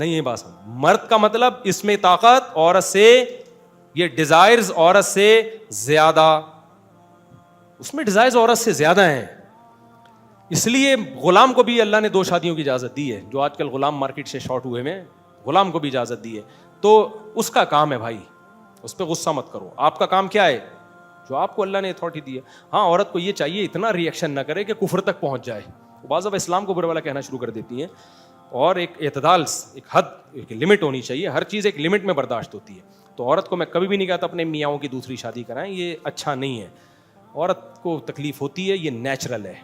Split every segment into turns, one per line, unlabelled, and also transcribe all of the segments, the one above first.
نہیں ہے بات. مرد کا مطلب اس میں طاقت عورت سے, یہ ڈیزائرز عورت سے زیادہ, اس میں ڈیزائرز عورت سے زیادہ ہیں. اس لیے غلام کو بھی اللہ نے 2 شادیوں کی اجازت دی ہے. جو آج کل غلام مارکیٹ سے شارٹ ہوئے میں, غلام کو بھی اجازت دی ہے. تو اس کا کام ہے بھائی, اس پہ غصہ مت کرو. آپ کا کام کیا ہے؟ جو آپ کو اللہ نے اتھارٹی دی ہے. ہاں عورت کو یہ چاہیے اتنا ریئیکشن نہ کرے کہ کفر تک پہنچ جائے. بعض اب اسلام کو برا والا کہنا شروع کر دیتی ہیں, اور ایک اعتدال, ایک حد, ایک لمٹ ہونی چاہیے. ہر چیز ایک لمٹ میں برداشت ہوتی ہے. تو عورت کو میں کبھی بھی نہیں کہتا اپنے میاں کی دوسری شادی کرائیں, یہ اچھا نہیں ہے. عورت کو تکلیف ہوتی ہے, یہ نیچرل ہے.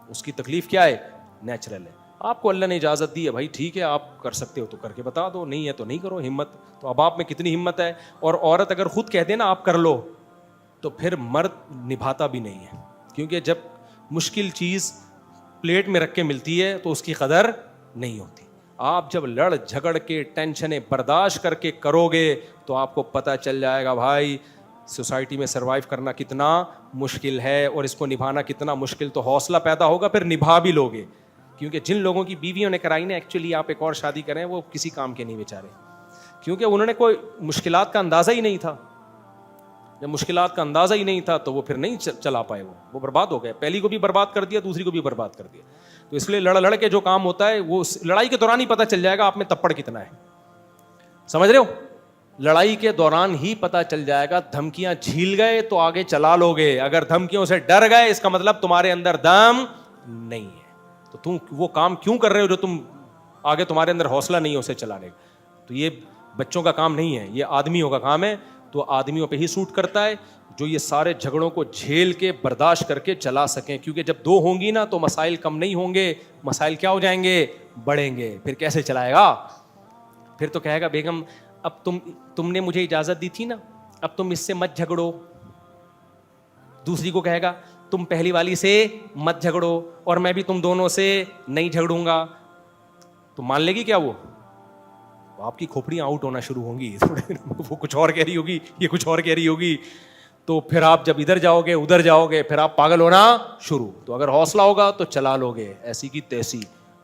اس کی تکلیف کیا ہے؟ نیچرل ہے. آپ کو اللہ نے اجازت دی ہے بھائی, ٹھیک ہے آپ کر سکتے ہو تو کر کے بتا دو, نہیں ہے تو نہیں کرو. ہمت تو اب آپ میں کتنی ہمت ہے. اور عورت اگر خود کہہ دے نا آپ کر لو, تو پھر مرد نبھاتا بھی نہیں ہے. کیونکہ جب مشکل چیز پلیٹ میں رکھ کے ملتی ہے تو اس کی قدر نہیں ہوتی. آپ جب لڑ جھگڑ کے ٹینشنیں برداشت کر کے کرو گے تو آپ کو پتہ چل جائے گا بھائی سوسائٹی میں سروائیو کرنا کتنا مشکل ہے, اور اس کو نبھانا کتنا مشکل. تو حوصلہ پیدا ہوگا, پھر نبھا بھی لوگے. کیونکہ جن لوگوں کی بیویوں نے کرائی نا, ایکچولی آپ ایک اور شادی کریں, وہ کسی کام کے نہیں بیچارے. کیونکہ انہوں نے کوئی مشکلات کا اندازہ ہی نہیں تھا. جب مشکلات کا اندازہ ہی نہیں تھا تو وہ پھر نہیں چلا پائے, وہ برباد ہو گئے. پہلی کو بھی برباد کر دیا, دوسری کو بھی برباد کر دیا. تو اس لیے لڑ کے جو کام ہوتا ہے وہ لڑائی کے دوران ہی پتہ چل جائے گا آپ میں تپڑ کتنا ہے. سمجھ رہے ہو؟ لڑائی کے دوران ہی پتہ چل جائے گا. دھمکیاں جھیل گئے تو آگے چلا لو گے, اگر دھمکیوں سے ڈر گئے اس کا مطلب تمہارے اندر دم نہیں ہے. تو تم وہ کام کیوں کر رہے ہو جو تم آگے تمہارے اندر حوصلہ نہیں ہے اسے چلانے کا. تو یہ بچوں کا کام نہیں ہے, یہ آدمیوں کا کام ہے. تو آدمیوں پہ ہی سوٹ کرتا ہے جو یہ سارے جھگڑوں کو جھیل کے برداشت کر کے چلا سکیں. کیونکہ جب 2 ہوں گی نا تو مسائل کم نہیں ہوں گے, مسائل کیا ہو جائیں گے؟ بڑھیں گے. پھر کیسے چلائے گا؟ پھر تو کہے گا بیگم اب تم نے مجھے اجازت دی تھی نا, اب تم اس سے مت جھگڑو. دوسری کو کہے گا تم پہلی والی سے مت جھگڑو, اور میں بھی تم دونوں سے نہیں جھگڑوں گا. تو مان لے گی کیا وہ؟ آپ کی کھوپڑیاں آؤٹ ہونا شروع ہوں گی. وہ کچھ اور کہہ رہی ہوگی, یہ کچھ اور کہہ رہی ہوگی. تو پھر آپ جب ادھر جاؤ گے ادھر جاؤ گے, پھر آپ پاگل ہونا شروع. تو اگر حوصلہ ہوگا تو چلا لو گے ایسی کی تیسی,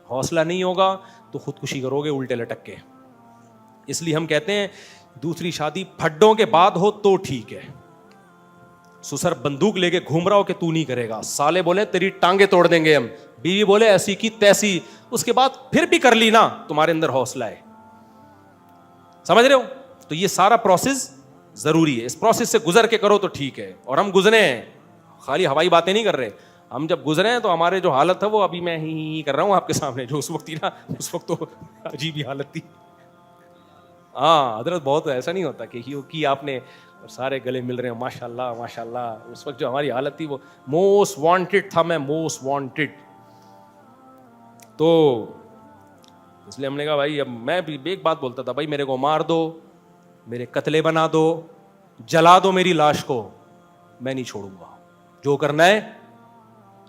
حوصلہ نہیں ہوگا تو خودکشی کرو گے الٹے لٹک کے. اس لیے ہم کہتے ہیں دوسری شادی پھڈوں کے بعد ہو تو ٹھیک ہے. سسر بندوق لے کے گھوم رہا ہو کہ تو نہیں کرے گا, سالے بولے تیری ٹانگیں توڑ دیں گے ہم, بیوی بولے ایسی کی تیسی, اس کے بعد پھر بھی کر لی نا, تمہارے اندر حوصلہ ہے. سمجھ رہے ہو؟ تو یہ سارا پروسیس ضروری ہے, اس پروسیس سے گزر کے کرو تو ٹھیک ہے. اور ہم گزرے ہیں, خالی ہوائی باتیں نہیں کر رہے. ہم جب گزرے ہیں تو ہمارے جو حالت ہے وہ ابھی میں ہی کر رہا ہوں آپ کے سامنے, جو اس وقت تھی نا اس وقت تو عجیب ہی حالت تھی. ہاں حضرت بہت ایسا نہیں ہوتا کہ کی آپ نے سارے گلے مل رہے ہیں ماشاء اللہ ماشاء اللہ. اس وقت جو ہماری حالت تھی وہ موسٹ وانٹیڈ تھا, میں موسٹ وانٹیڈ. تو اس لیے ہم نے کہا بھائی اب میں بھی ایک بات بولتا تھا, بھائی میرے کو مار دو, میرے قتلے بنا دو, جلا دو میری لاش کو, میں نہیں چھوڑوں گا. جو کرنا ہے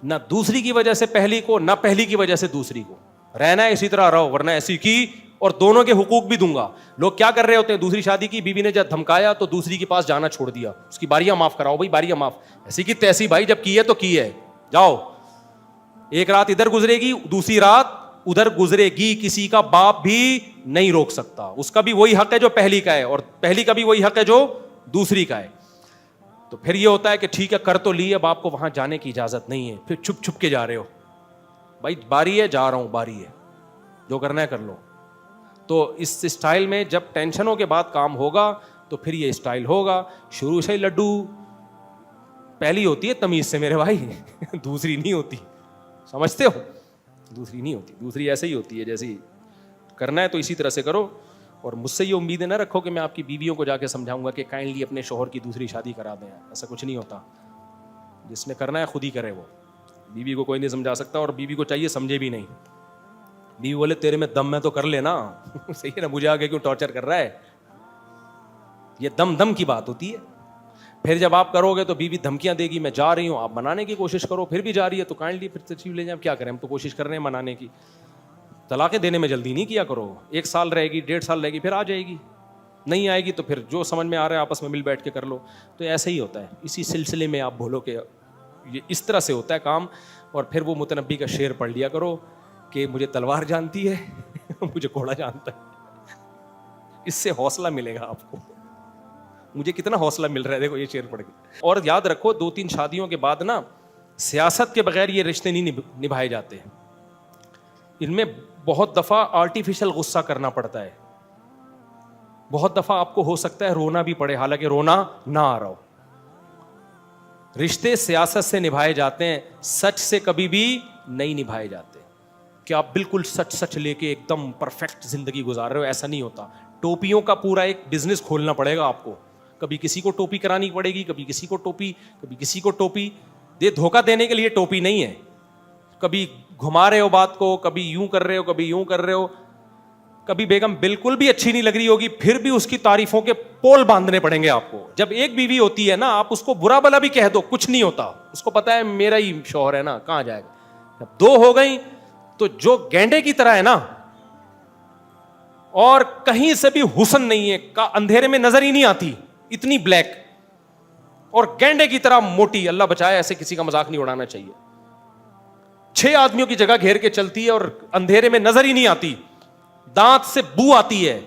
نہ دوسری کی وجہ سے پہلی کو, نہ پہلی کی وجہ سے دوسری کو. رہنا ہے اسی طرح رہو, ورنہ ایسی کی, اور دونوں کے حقوق بھی دوں گا. لوگ کیا کر رہے ہوتے ہیں, دوسری شادی کی, بیوی نے جب دھمکایا تو دوسری کے پاس جانا چھوڑ دیا, اس کی باریاں معاف کراؤ بھائی, باریاں معاف. ایسی کی تیسی بھائی, جب کی ہے تو کی ہے, جاؤ. ایک رات ادھر گزرے گی, دوسری رات ادھر گزرے گی, کسی کا باپ بھی نہیں روک سکتا. اس کا بھی وہی حق ہے جو پہلی کا ہے, اور پہلی کا بھی وہی حق ہے جو دوسری کا ہے. تو پھر یہ ہوتا ہے کہ ٹھیک ہے کر تو لی, اب آپ کو وہاں جانے کی اجازت نہیں ہے, پھر چھپ چھپ کے جا رہے ہو. بھائی باری ہے, جا رہا ہوں, باری ہے, جو کرنا ہے کر لو. تو اس اسٹائل میں جب ٹینشنوں کے بعد کام ہوگا تو پھر یہ اسٹائل ہوگا. شروع سے ہی لڈو پہلی ہوتی ہے تمیز سے میرے بھائی, دوسری نہیں ہوتی, سمجھتے ہو؟ دوسری نہیں ہوتی, دوسری ایسے ہی ہوتی ہے جیسی کرنا ہے تو اسی طرح سے کرو. اور مجھ سے یہ امیدیں نہ رکھو کہ میں آپ کی بیویوں کو جا کے سمجھاؤں گا کہ کائنڈلی اپنے شوہر کی دوسری شادی کرا دیں. ایسا کچھ نہیں ہوتا. جس نے کرنا ہے خود ہی کرے. وہ بیوی کو کوئی نہیں سمجھا سکتا, اور بیوی کو چاہیے سمجھے بھی نہیں. بیوی بولے تیرے میں دم ہے تو کر لینا, صحیح ہے نا, مجھے آگے کیوں ٹارچر کر رہا ہے. یہ دم کی بات ہوتی ہے. پھر جب آپ کرو گے تو بیوی دھمکیاں دے گی, میں جا رہی ہوں, آپ منانے کی کوشش کرو, پھر بھی جا رہی ہے تو کائنڈلی پھر تشریف لے جائیں. کیا کریں, ہم تو کوشش کر رہے ہیں منانے کی. طلاقیں دینے میں جلدی نہیں کیا کرو, 1 سال رہے گی, 1.5 سال رہے گی, پھر آ جائے گی. نہیں آئے گی تو پھر جو سمجھ میں آ رہا ہے آپس میں مل بیٹھ کے کر لو. تو ایسا ہی ہوتا ہے. اسی سلسلے میں آپ بولو کہ یہ اس طرح سے ہوتا ہے کام. اور پھر وہ متنبی کا شعر پڑھ لیا کرو کہ مجھے تلوار جانتی ہے, مجھے گھوڑا جانتا ہے. اس سے حوصلہ ملے گا آپ کو. مجھے کتنا حوصلہ مل رہا ہے دیکھو یہ شعر پڑھ کے. اور یاد رکھو 2-3 شادیوں کے بعد نا سیاست کے بغیر یہ رشتے نہیں نبھائے جاتے. ان میں بہت دفعہ آرٹیفیشل غصہ کرنا پڑتا ہے, بہت دفعہ آپ کو ہو سکتا ہے رونا بھی پڑے حالانکہ رونا نہ آ رہا ہو. رشتے سیاست سے نبھائے جاتے ہیں, سچ سے کبھی بھی نہیں نبھائے جاتے کہ آپ بالکل سچ لے کے ایک دم پرفیکٹ زندگی گزار رہے ہو. ایسا نہیں ہوتا. ٹوپیوں کا پورا ایک بزنس کھولنا پڑے گا آپ کو. کبھی کسی کو ٹوپی کرانی پڑے گی, کبھی کسی کو ٹوپی, کبھی کسی کو ٹوپی. یہ دھوکہ دینے کے لیے ٹوپی نہیں ہے. کبھی گھما رہے ہو بات کو, کبھی یوں کر رہے ہو, کبھی یوں کر رہے ہو. کبھی بیگم بالکل بھی اچھی نہیں لگ رہی ہوگی, پھر بھی اس کی تعریفوں کے پول باندھنے پڑیں گے آپ کو. جب ایک بیوی ہوتی ہے نا, آپ اس کو برا بلا بھی کہہ دو, کچھ نہیں ہوتا. اس کو پتا ہے میرا ہی شوہر ہے نا, کہاں جائے گا. جب 2 ہو گئی تو جو گینڈے کی طرح ہے نا, اور کہیں سے بھی حسن نہیں ہے, اندھیرے میں نظر ہی نہیں آتی, اتنی بلیک اور گینڈے کی طرح موٹی. اللہ بچائے, ایسے کسی کا مذاق نہیں اڑانا چاہیے. 6 آدمیوں کی جگہ گھیر کے چلتی ہے اور اندھیرے میں نظر ہی نہیں آتی, دانت سے بو آتی ہے.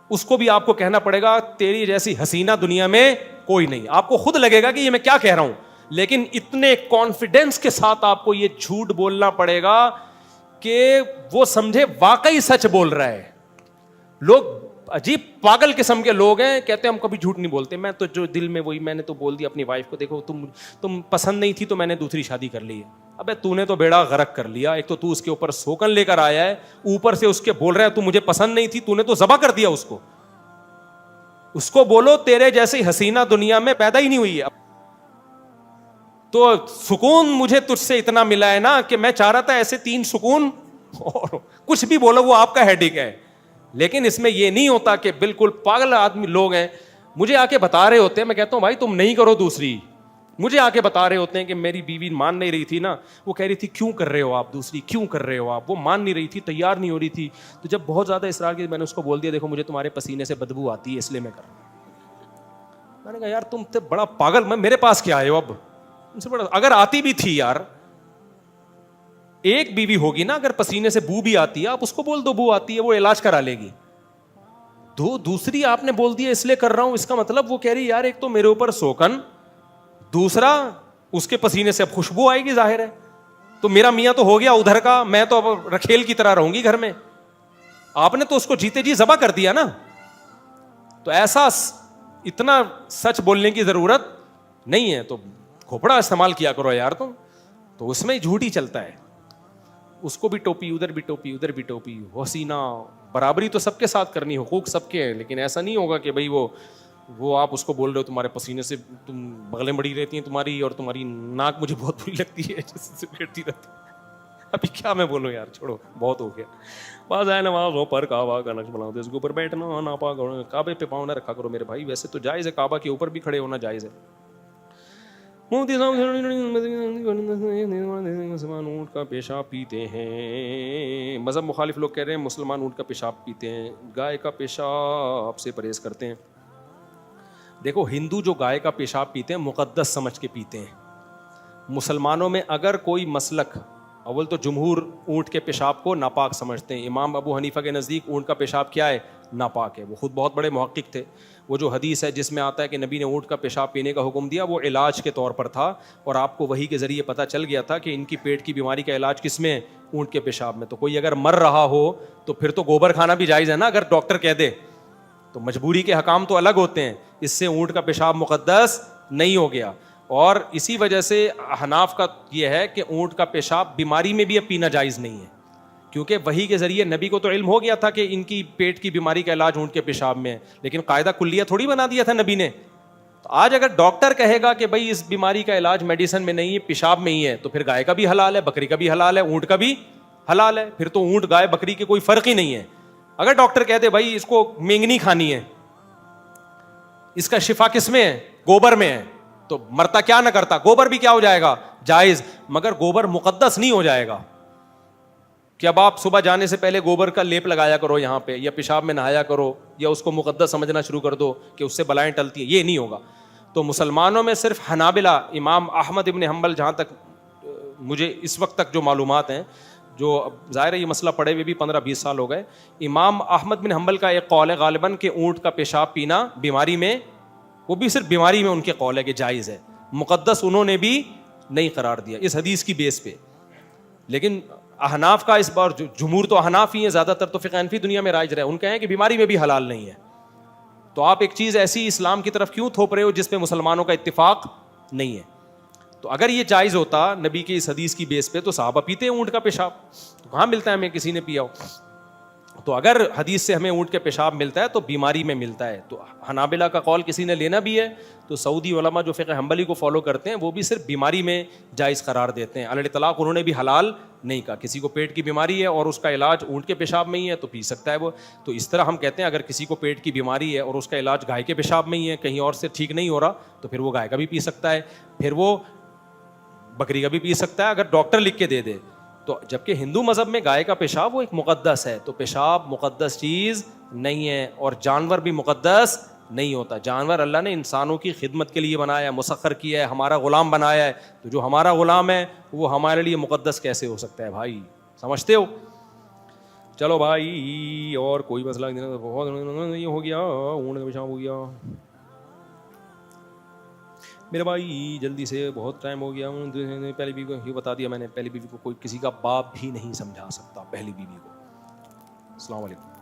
اس کو بھی آپ کو کہنا پڑے گا تیری جیسی حسینہ دنیا میں کوئی نہیں. آپ کو خود لگے گا کہ یہ میں کیا کہہ رہا ہوں, لیکن اتنے کانفیڈنس کے ساتھ آپ کو یہ جھوٹ بولنا پڑے گا کہ وہ سمجھے واقعی سچ بول رہا ہے. لوگ عجیب پاگل قسم کے لوگ ہیں, کہتے ہیں ہم کبھی جھوٹ نہیں بولتے. میں تو جو دل میں وہی میں نے تو بول دیا اپنی وائف کو, دیکھو تم پسند نہیں تھی تو میں نے دوسری شادی کر لی ہے. ابے تو نے تو بیڑا غرق کر لیا. ایک تو اس کے اوپر سوکن لے کر آیا ہے, اوپر سے اس کے بول رہا ہے تو مجھے پسند نہیں تھی, تو نے تو ذبح کر دیا اس کو. اس کو بولو تیرے جیسی حسینہ دنیا میں پیدا ہی نہیں ہوئی ہے. تو سکون مجھے تجھ سے اتنا ملا ہے نا کہ میں چاہ رہا تھا ایسے 3 سکون, اور کچھ بھی بولو وہ آپ کا ہیڈیک ہے. لیکن اس میں یہ نہیں ہوتا کہ بالکل پاگل آدمی لوگ ہیں, مجھے آ کے بتا رہے ہوتے ہیں, میں کہتا ہوں بھائی تم نہیں کرو دوسری. مجھے آ کے بتا رہے ہوتے ہیں کہ میری بیوی مان نہیں رہی تھی نا, وہ کہہ رہی تھی کیوں کر رہے ہو آپ دوسری, کیوں کر رہے ہو آپ, وہ مان نہیں رہی تھی, تیار نہیں ہو رہی تھی. تو جب بہت زیادہ اصرار کی, میں نے اس کو بول دیا دیکھو مجھے تمہارے پسینے سے بدبو آتی ہے اس لیے میں کر رہا ہوں. میں نے کہا یار تم تے بڑا پاگل, میں میرے پاس کیا آئے ہو اب ان سے بڑا. اگر آتی بھی تھی یار, ایک بیوی ہوگی نا, اگر پسینے سے بو بھی آتی ہے آپ اس کو بول دو بو آتی ہے, وہ علاج کرا لے گی. دوسری آپ نے بول دیا اس لیے کر رہا ہوں, اس کا مطلب وہ کہہ رہی یار ایک تو میرے اوپر سوکن, دوسرا اس کے پسینے سے اب خوشبو آئے گی, ظاہر ہے. تو میرا میاں تو ہو گیا ادھر کا, میں تو اب رکھیل کی طرح رہوں گی گھر میں. آپ نے تو اس کو جیتے جی ذبح کر دیا نا. تو ایسا اتنا سچ بولنے کی ضرورت نہیں ہے. تو کھوپڑا استعمال کیا کرو یار تم, تو اس میں جھوٹ ہی چلتا ہے. اس کو بھی ٹوپی, ادھر بھی ٹوپی, ادھر بھی ٹوپی. حسینہ برابری تو سب کے ساتھ کرنی, حقوق سب کے ہیں, لیکن ایسا نہیں ہوگا کہ بھائی وہ آپ اس کو بول رہے ہو تمہارے پسینے سے تم بغلیں بڑی رہتی ہیں تمہاری, اور تمہاری ناک مجھے بہت بری لگتی ہے جیسے بیٹھتی رہتی. ابھی کیا میں بولوں یار, چھوڑو بہت ہو گیا. بعض ہے نمازوں پر کعبہ کا نقش بناتے, اس کے اوپر بیٹھنا ناپاک, کعبے پہ پاؤں نہ رکھا کرو میرے بھائی. ویسے تو جائز ہے, کعبہ کے اوپر بھی کھڑے ہونا جائز ہے. مسلمان اونٹ کا پیشاب پیتے ہیں. مذہب مخالف لوگ کہہ رہے ہیں مسلمان اونٹ کا پیشاب پیتے ہیں, گائے کا پیشاب سے پرہیز کرتے ہیں. دیکھو ہندو جو گائے کا پیشاب پیتے ہیں مقدس سمجھ کے پیتے ہیں. مسلمانوں میں اگر کوئی مسلک, اول تو جمہور اونٹ کے پیشاب کو ناپاک سمجھتے ہیں. امام ابو حنیفہ کے نزدیک اونٹ کا پیشاب کیا ہے, ناپاک ہے. وہ خود بہت بڑے محقق تھے. وہ جو حدیث ہے جس میں آتا ہے کہ نبی نے اونٹ کا پیشاب پینے کا حکم دیا, وہ علاج کے طور پر تھا, اور آپ کو وحی کے ذریعے پتہ چل گیا تھا کہ ان کی پیٹ کی بیماری کا علاج کس میں ہے, اونٹ کے پیشاب میں. تو کوئی اگر مر رہا ہو تو پھر تو گوبر کھانا بھی جائز ہے نا, اگر ڈاکٹر کہہ دے. تو مجبوری کے حکام تو الگ ہوتے ہیں, اس سے اونٹ کا پیشاب مقدس نہیں ہو گیا. اور اسی وجہ سے حناف کا یہ ہے کہ اونٹ کا پیشاب بیماری میں بھی اب پینا جائز نہیں ہے, کیونکہ وحی کے ذریعے نبی کو تو علم ہو گیا تھا کہ ان کی پیٹ کی بیماری کا علاج اونٹ کے پیشاب میں ہے, لیکن قاعدہ کلیہ تھوڑی بنا دیا تھا نبی نے. تو آج اگر ڈاکٹر کہے گا کہ بھائی اس بیماری کا علاج میڈیسن میں نہیں ہے, پیشاب میں ہی ہے, تو پھر گائے کا بھی حلال ہے, بکری کا بھی حلال ہے, اونٹ کا بھی حلال ہے. پھر تو اونٹ گائے بکری کے کوئی فرق ہی نہیں ہے. اگر ڈاکٹر کہہ دے بھائی اس کو مینگنی کھانی ہے, اس کا شفا کس میں ہے, گوبر میں ہے, تو مرتا کیا نہ کرتا, گوبر بھی کیا ہو جائے گا, جائز. مگر گوبر مقدس نہیں ہو جائے گا کہ اب آپ صبح جانے سے پہلے گوبر کا لیپ لگایا کرو یہاں پہ, یا پیشاب میں نہایا کرو, یا اس کو مقدس سمجھنا شروع کر دو کہ اس سے بلائیں ٹلتی ہیں. یہ نہیں ہوگا. تو مسلمانوں میں صرف حنابلہ, امام احمد ابن حنبل, جہاں تک مجھے اس وقت تک جو معلومات ہیں, جو ظاہر ہے یہ مسئلہ پڑے ہوئے بھی 15-20 سال ہو گئے. امام احمد بن حنبل کا ایک قول ہے غالباً کہ اونٹ کا پیشاب پینا بیماری میں, وہ بھی صرف بیماری میں ان کے قول ہے کہ جائز ہے, مقدس انہوں نے بھی نہیں قرار دیا اس حدیث کی بیس پہ. لیکن احناف کا اس بار جمہور تو احناف ہی ہیں, زیادہ تر تو فقہ حنفی دنیا میں رائج رہے, ان کہیں کہ بیماری میں بھی حلال نہیں ہے. تو آپ ایک چیز ایسی اسلام کی طرف کیوں تھوپ رہے ہو جس پہ مسلمانوں کا اتفاق نہیں ہے؟ تو اگر یہ جائز ہوتا نبی کی اس حدیث کی بیس پہ تو صحابہ پیتے ہیں اونٹ کا پیشاب, تو کہاں ملتا ہے ہمیں کسی نے پیا ہو؟ تو اگر حدیث سے ہمیں اونٹ کے پیشاب ملتا ہے تو بیماری میں ملتا ہے. تو حنابلہ کا قول کسی نے لینا بھی ہے تو سعودی علماء جو فقہ حنبلی کو فالو کرتے ہیں وہ بھی صرف بیماری میں جائز قرار دیتے ہیں. علی الاطلاق انہوں نے بھی حلال نہیں کہا. کسی کو پیٹ کی بیماری ہے اور اس کا علاج اونٹ کے پیشاب میں ہی ہے تو پی سکتا ہے وہ. تو اس طرح ہم کہتے ہیں اگر کسی کو پیٹ کی بیماری ہے اور اس کا علاج گائے کے پیشاب میں ہی ہے, کہیں اور سے ٹھیک نہیں ہو رہا, تو پھر وہ گائے کا بھی پی سکتا ہے, پھر وہ بکری کا بھی پی سکتا ہے اگر ڈاکٹر لکھ کے دے دے. تو جبکہ ہندو مذہب میں گائے کا پیشاب وہ ایک مقدس ہے, تو پیشاب مقدس چیز نہیں ہے, اور جانور بھی مقدس نہیں ہوتا. جانور اللہ نے انسانوں کی خدمت کے لیے بنایا ہے, مسخر کیا ہے, ہمارا غلام بنایا ہے. تو جو ہمارا غلام ہے وہ ہمارے لیے مقدس کیسے ہو سکتا ہے بھائی؟ سمجھتے ہو؟ چلو بھائی, اور کوئی مسئلہ نہیں, بہت یہ ہو گیا, اونٹ کا پیشاب ہو گیا میرے بھائی, جلدی سے, بہت ٹائم ہو گیا. پہلی بیوی کو یہ بتا دیا میں نے, پہلی بیوی کو کوئی کسی کا باپ بھی نہیں سمجھا سکتا, پہلی بیوی کو. السلام علیکم.